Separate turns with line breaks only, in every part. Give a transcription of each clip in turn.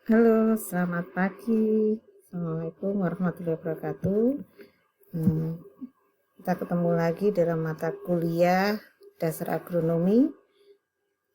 Halo, selamat pagi. Assalamualaikum warahmatullahi wabarakatuh. Hmm, Kita ketemu lagi dalam mata kuliah dasar agronomi.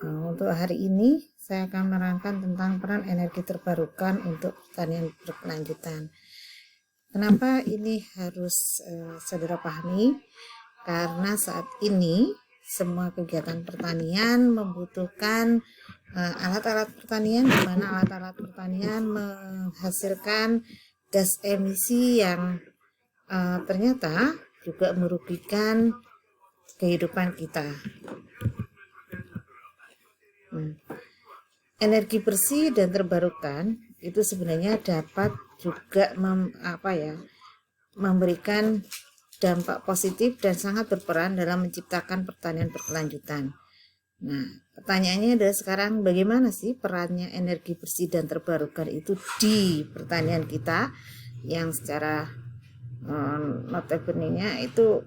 Untuk hari ini, saya akan menerangkan tentang peran energi terbarukan untuk pertanian berkelanjutan. Kenapa ini harus saudara pahami? Karena saat ini semua kegiatan pertanian membutuhkan alat-alat pertanian, di mana alat-alat pertanian menghasilkan gas emisi yang ternyata juga merugikan kehidupan kita. Energi bersih dan terbarukan itu sebenarnya dapat juga memberikan dampak positif dan sangat berperan dalam menciptakan pertanian berkelanjutan. Nah, pertanyaannya adalah sekarang bagaimana sih perannya energi bersih dan terbarukan itu di pertanian kita yang secara notabene-nya itu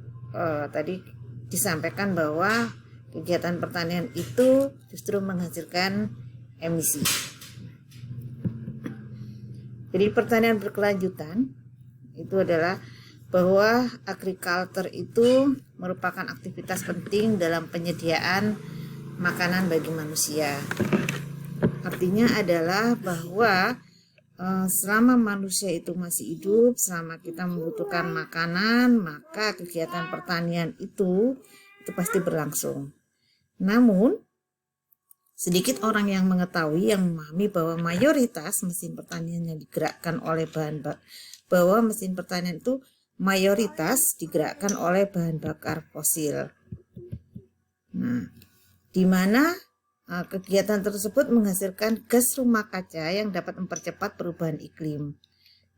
tadi disampaikan bahwa kegiatan pertanian itu justru menghasilkan emisi. Jadi pertanian berkelanjutan itu adalah bahwa agriculture itu merupakan aktivitas penting dalam penyediaan makanan bagi manusia. Artinya adalah bahwa selama manusia itu masih hidup, selama kita membutuhkan makanan, maka kegiatan pertanian itu pasti berlangsung. Namun sedikit orang yang mengetahui, yang memahami bahwa mayoritas mesin pertanian yang digerakkan oleh bahwa mesin pertanian itu mayoritas digerakkan oleh bahan bakar fosil. Nah, di mana kegiatan tersebut menghasilkan gas rumah kaca yang dapat mempercepat perubahan iklim.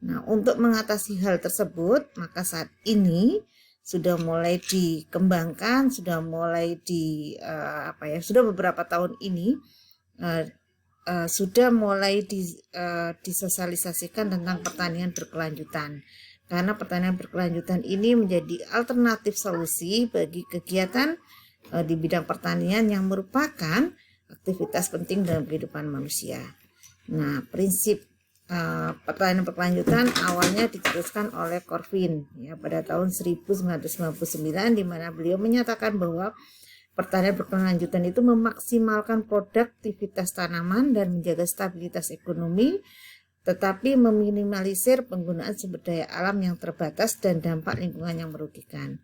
Nah, untuk mengatasi hal tersebut, maka saat ini sudah mulai dikembangkan, sudah mulai sudah beberapa tahun ini sudah mulai disosialisasikan tentang pertanian berkelanjutan. Karena pertanian berkelanjutan ini menjadi alternatif solusi bagi kegiatan di bidang pertanian yang merupakan aktivitas penting dalam kehidupan manusia. Nah, prinsip pertanian berkelanjutan awalnya dicetuskan oleh Corvin ya pada tahun 1999, di mana beliau menyatakan bahwa pertanian berkelanjutan itu memaksimalkan produktivitas tanaman dan menjaga stabilitas ekonomi, tetapi meminimalisir penggunaan sumber daya alam yang terbatas dan dampak lingkungan yang merugikan.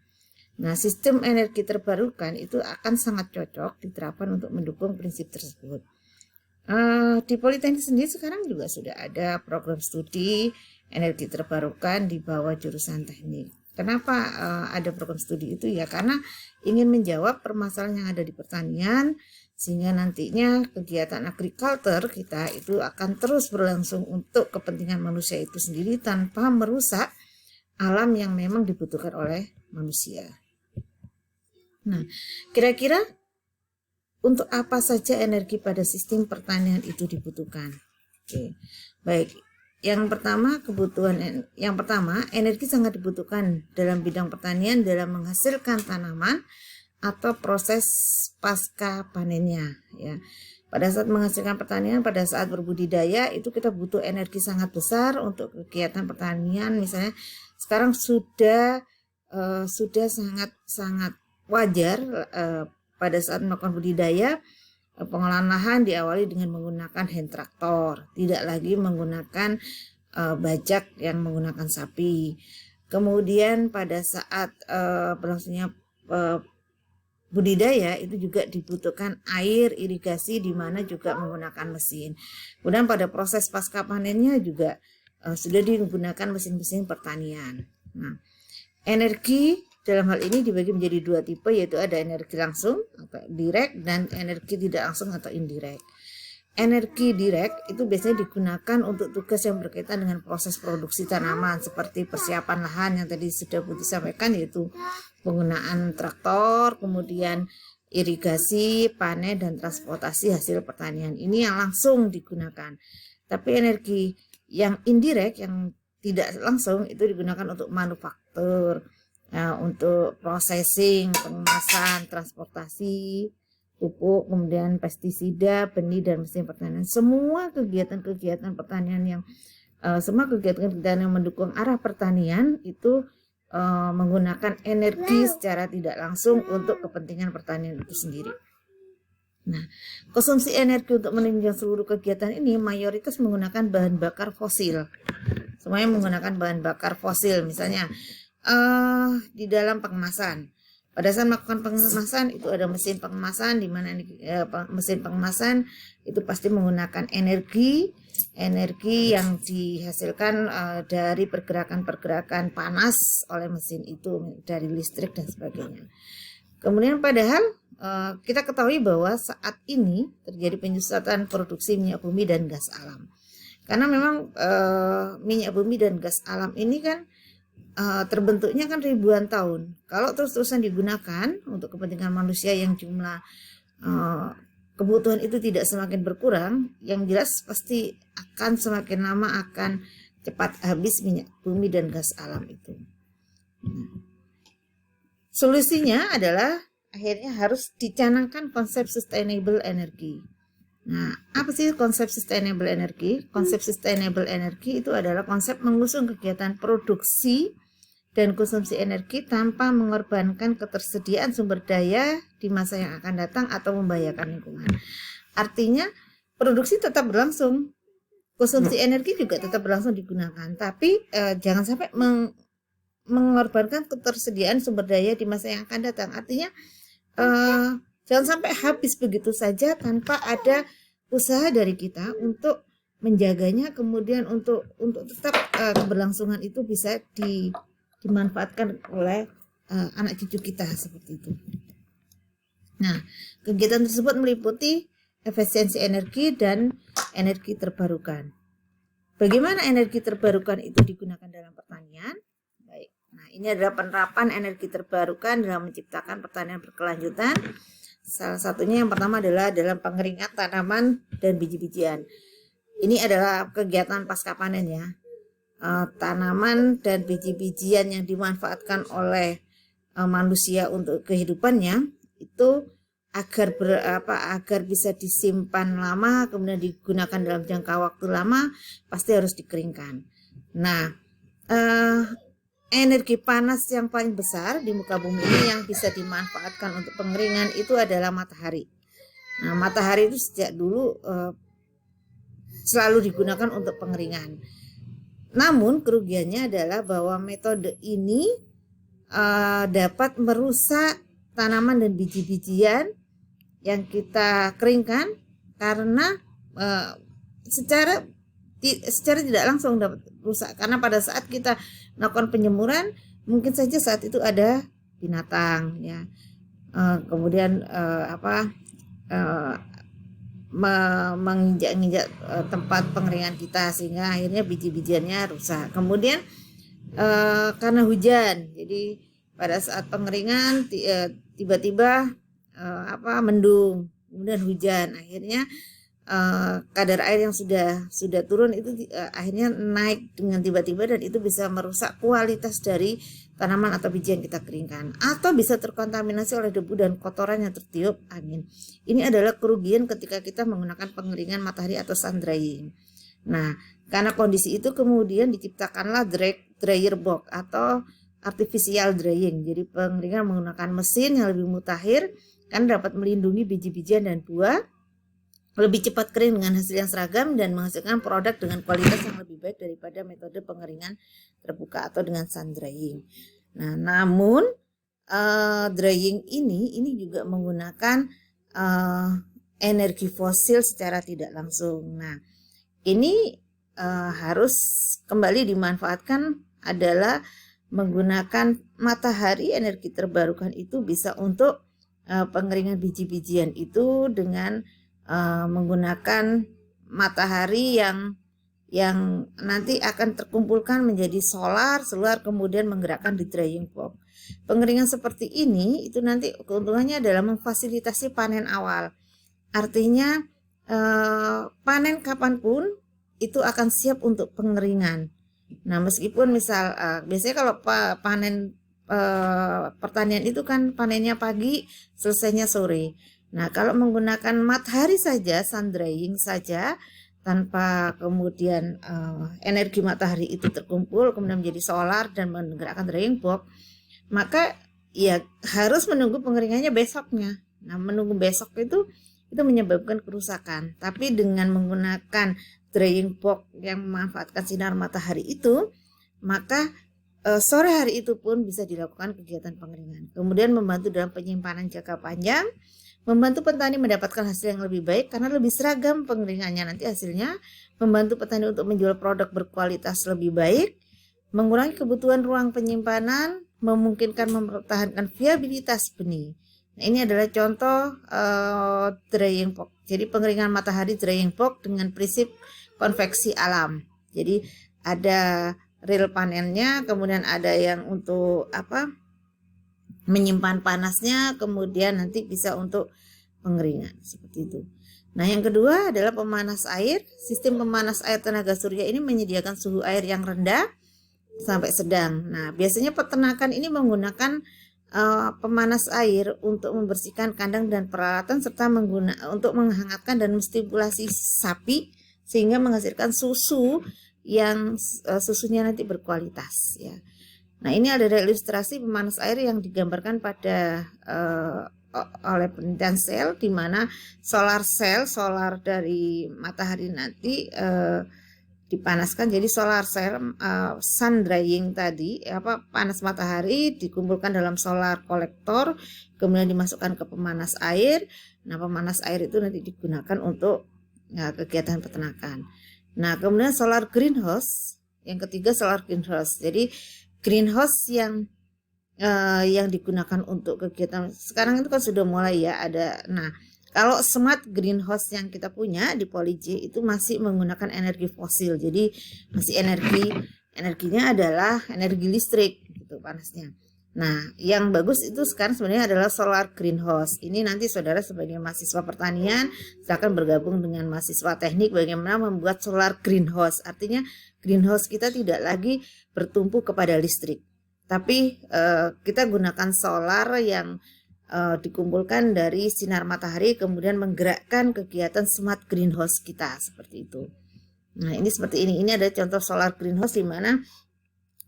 Nah, sistem energi terbarukan itu akan sangat cocok diterapkan untuk mendukung prinsip tersebut. Di Politeknik sendiri sekarang juga sudah ada program studi energi terbarukan di bawah jurusan teknik. Kenapa ada program studi itu? Ya karena ingin menjawab permasalahan yang ada di pertanian, sehingga nantinya kegiatan agriculture kita itu akan terus berlangsung untuk kepentingan manusia itu sendiri tanpa merusak alam yang memang dibutuhkan oleh manusia. Nah, kira-kira untuk apa saja energi pada sistem pertanian itu dibutuhkan? Oke. Baik. Yang pertama, energi sangat dibutuhkan dalam bidang pertanian dalam menghasilkan tanaman atau proses pasca panennya, ya. Pada saat menghasilkan pertanian, pada saat berbudidaya itu kita butuh energi sangat besar untuk kegiatan pertanian. Misalnya sekarang sudah sangat wajar pada saat melakukan budidaya, pengolahan lahan diawali dengan menggunakan hand traktor, tidak lagi menggunakan bajak yang menggunakan sapi. Kemudian pada saat berlangsungnya budidaya itu juga dibutuhkan air irigasi, di mana juga menggunakan mesin. Kemudian pada proses pasca panennya juga sudah digunakan mesin-mesin pertanian. Nah, energi dalam hal ini dibagi menjadi dua tipe, yaitu ada energi langsung atau direct dan energi tidak langsung atau indirect. Energi direct itu biasanya digunakan untuk tugas yang berkaitan dengan proses produksi tanaman, seperti persiapan lahan yang tadi sudah Putih sampaikan, yaitu penggunaan traktor, kemudian irigasi, panen, dan transportasi hasil pertanian. Ini yang langsung digunakan. Tapi energi yang indirect, yang tidak langsung, itu digunakan untuk manufaktur, untuk processing, pengemasan, transportasi, pupuk, kemudian pestisida, benih dan mesin pertanian. Semua kegiatan-kegiatan pertanian semua kegiatan-kegiatan yang mendukung arah pertanian itu menggunakan energi secara tidak langsung untuk kepentingan pertanian itu sendiri. Nah, konsumsi energi untuk menunjang seluruh kegiatan ini mayoritas menggunakan bahan bakar fosil. Semuanya menggunakan bahan bakar fosil, misalnya di dalam pengemasan. Pada saat melakukan pengemasan itu ada mesin pengemasan, di mana mesin pengemasan itu pasti menggunakan energi yang dihasilkan dari pergerakan-pergerakan panas oleh mesin itu, dari listrik dan sebagainya. Kemudian padahal kita ketahui bahwa saat ini terjadi penyusutan produksi minyak bumi dan gas alam. Karena memang minyak bumi dan gas alam ini kan terbentuknya kan ribuan tahun. Kalau terus-terusan digunakan untuk kepentingan manusia yang jumlah kebutuhan itu tidak semakin berkurang, yang jelas pasti akan semakin lama akan cepat habis minyak bumi dan gas alam itu. Solusinya adalah akhirnya harus dicanangkan konsep sustainable energy. Nah, apa sih konsep sustainable energy? Konsep sustainable energy itu adalah konsep mengusung kegiatan produksi dan konsumsi energi tanpa mengorbankan ketersediaan sumber daya di masa yang akan datang atau membahayakan lingkungan. Artinya produksi tetap berlangsung, konsumsi energi juga tetap berlangsung digunakan, tapi jangan sampai mengorbankan ketersediaan sumber daya di masa yang akan datang. Artinya jangan sampai habis begitu saja tanpa ada usaha dari kita untuk menjaganya, kemudian untuk tetap keberlangsungan itu bisa dimanfaatkan oleh anak cucu kita seperti itu. Nah, kegiatan tersebut meliputi efisiensi energi dan energi terbarukan. Bagaimana energi terbarukan itu digunakan dalam pertanian? Baik. Nah, ini adalah penerapan energi terbarukan dalam menciptakan pertanian berkelanjutan. Salah satunya yang pertama adalah dalam pengeringan tanaman dan biji-bijian. Ini adalah kegiatan pasca panen ya. Tanaman dan biji-bijian yang dimanfaatkan oleh manusia untuk kehidupannya itu agar bisa disimpan lama, kemudian digunakan dalam jangka waktu lama, pasti harus dikeringkan. Nah, energi panas yang paling besar di muka bumi ini yang bisa dimanfaatkan untuk pengeringan itu adalah matahari. Nah, matahari itu sejak dulu selalu digunakan untuk pengeringan. Namun kerugiannya adalah bahwa metode ini dapat merusak tanaman dan biji-bijian yang kita keringkan karena secara tidak langsung dapat rusak, karena pada saat kita melakukan penjemuran mungkin saja saat itu ada binatang ya, kemudian menginjak-injak tempat pengeringan kita sehingga akhirnya biji-bijiannya rusak. Kemudian karena hujan, jadi pada saat pengeringan tiba-tiba mendung, kemudian hujan, akhirnya kadar air yang sudah turun itu akhirnya naik dengan tiba-tiba, dan itu bisa merusak kualitas dari tanaman atau biji yang kita keringkan, atau bisa terkontaminasi oleh debu dan kotoran yang tertiup angin. Ini adalah kerugian ketika kita menggunakan pengeringan matahari atau sun drying. Nah, karena kondisi itu kemudian diciptakanlah dryer box atau artificial drying. Jadi pengeringan menggunakan mesin yang lebih mutakhir kan dapat melindungi biji-bijian dan buah lebih cepat kering dengan hasil yang seragam dan menghasilkan produk dengan kualitas yang lebih baik daripada metode pengeringan terbuka atau dengan sun drying. Nah, namun drying ini juga menggunakan energi fosil secara tidak langsung. Nah, ini harus kembali dimanfaatkan adalah menggunakan matahari. Energi terbarukan itu bisa untuk pengeringan biji-bijian itu dengan menggunakan matahari yang nanti akan terkumpulkan menjadi solar kemudian menggerakkan di drying box. Pengeringan seperti ini itu nanti keuntungannya adalah memfasilitasi panen awal. Artinya panen kapanpun itu akan siap untuk pengeringan. Nah, meskipun misal biasanya kalau panen pertanian itu kan panennya pagi, selesainya sore. Nah, kalau menggunakan matahari saja, sun drying saja, tanpa kemudian energi matahari itu terkumpul kemudian menjadi solar dan menggerakkan drying box, maka ya harus menunggu pengeringannya besoknya. Nah, menunggu besok itu menyebabkan kerusakan. Tapi dengan menggunakan drying box yang memanfaatkan sinar matahari itu, maka sore hari itu pun bisa dilakukan kegiatan pengeringan. Kemudian membantu dalam penyimpanan jangka panjang, membantu petani mendapatkan hasil yang lebih baik karena lebih seragam pengeringannya nanti hasilnya, membantu petani untuk menjual produk berkualitas lebih baik, mengurangi kebutuhan ruang penyimpanan, memungkinkan mempertahankan viabilitas benih. Nah, ini adalah contoh drying box. Jadi pengeringan matahari drying box dengan prinsip konveksi alam. Jadi ada real panennya, kemudian ada yang untuk menyimpan panasnya, kemudian nanti bisa untuk pengeringan seperti itu. Nah, yang kedua adalah pemanas air. Sistem pemanas air tenaga surya ini menyediakan suhu air yang rendah sampai sedang. Nah, biasanya peternakan ini menggunakan pemanas air untuk membersihkan kandang dan peralatan serta untuk menghangatkan dan menstimulasi sapi sehingga menghasilkan susu yang susunya nanti berkualitas ya. Nah, ini adalah ilustrasi pemanas air yang digambarkan pada oleh penelitian sel, di mana solar dari matahari nanti dipanaskan. Jadi solar cell sun drying tadi panas matahari dikumpulkan dalam solar kolektor, kemudian dimasukkan ke pemanas air. Nah, pemanas air itu nanti digunakan untuk kegiatan peternakan. Nah, kemudian solar greenhouse, yang ketiga solar greenhouse. Jadi greenhouse yang digunakan untuk kegiatan sekarang itu kan sudah mulai ya ada. Nah, kalau smart greenhouse yang kita punya di Poly J itu masih menggunakan energi fosil. Jadi masih energinya adalah energi listrik gitu panasnya. Nah, yang bagus itu sekarang sebenarnya adalah solar greenhouse. Ini nanti saudara sebagai mahasiswa pertanian silakan bergabung dengan mahasiswa teknik bagaimana membuat solar greenhouse. Artinya greenhouse kita tidak lagi bertumpu kepada listrik, tapi kita gunakan solar yang dikumpulkan dari sinar matahari kemudian menggerakkan kegiatan smart greenhouse kita seperti itu. Nah, ini seperti ini. Ini ada contoh solar greenhouse di mana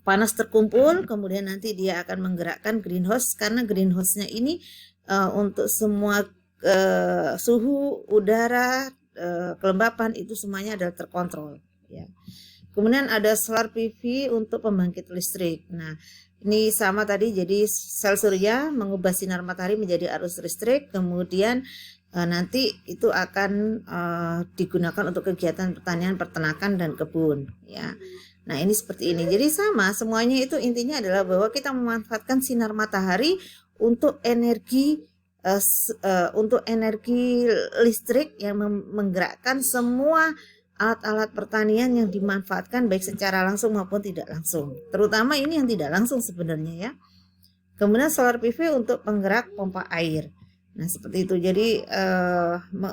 panas terkumpul, kemudian nanti dia akan menggerakkan greenhouse karena greenhouse-nya ini untuk semua suhu udara, kelembapan itu semuanya adalah terkontrol. Ya. Kemudian ada solar PV untuk pembangkit listrik. Nah, ini sama tadi, jadi sel surya mengubah sinar matahari menjadi arus listrik, kemudian nanti itu akan digunakan untuk kegiatan pertanian, peternakan dan kebun. Ya. Nah, ini seperti ini. Jadi sama, semuanya itu intinya adalah bahwa kita memanfaatkan sinar matahari untuk energi listrik yang menggerakkan semua alat-alat pertanian yang dimanfaatkan baik secara langsung maupun tidak langsung. Terutama ini yang tidak langsung sebenarnya ya. Kemudian solar PV untuk penggerak pompa air. Nah, seperti itu. Jadi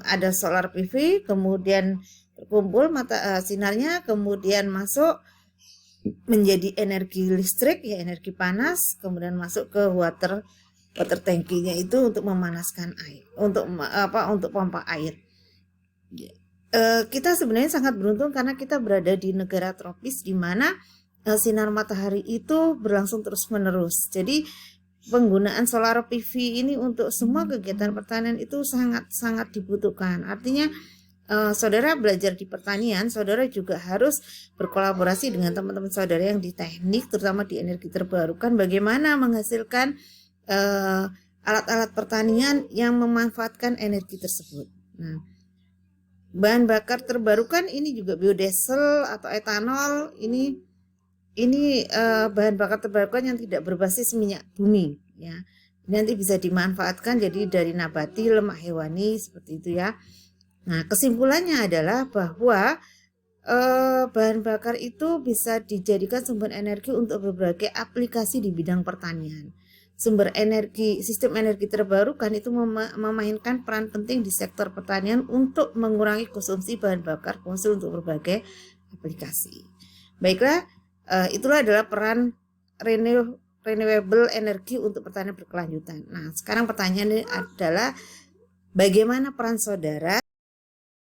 ada solar PV, kemudian terkumpul sinarnya, kemudian masuk menjadi energi listrik ya, energi panas, kemudian masuk ke water tankinya itu untuk memanaskan air, untuk pompa air. Kita sebenarnya sangat beruntung karena kita berada di negara tropis di mana sinar matahari itu berlangsung terus-menerus. Jadi penggunaan solar PV ini untuk semua kegiatan pertanian itu sangat dibutuhkan. Artinya saudara belajar di pertanian, saudara juga harus berkolaborasi dengan teman-teman saudara yang di teknik, terutama di energi terbarukan, bagaimana menghasilkan alat-alat pertanian yang memanfaatkan energi tersebut. Nah, bahan bakar terbarukan ini juga biodiesel atau etanol, ini bahan bakar terbarukan yang tidak berbasis minyak bumi ya. Nanti bisa dimanfaatkan jadi dari nabati, lemak hewani seperti itu ya. Nah, kesimpulannya adalah bahwa bahan bakar itu bisa dijadikan sumber energi untuk berbagai aplikasi di bidang pertanian. Sumber energi, sistem energi terbarukan itu memainkan peran penting di sektor pertanian untuk mengurangi konsumsi bahan bakar fosil untuk berbagai aplikasi. Baiklah, itulah adalah peran renewable energy untuk pertanian berkelanjutan. Nah, sekarang pertanyaannya adalah bagaimana peran saudara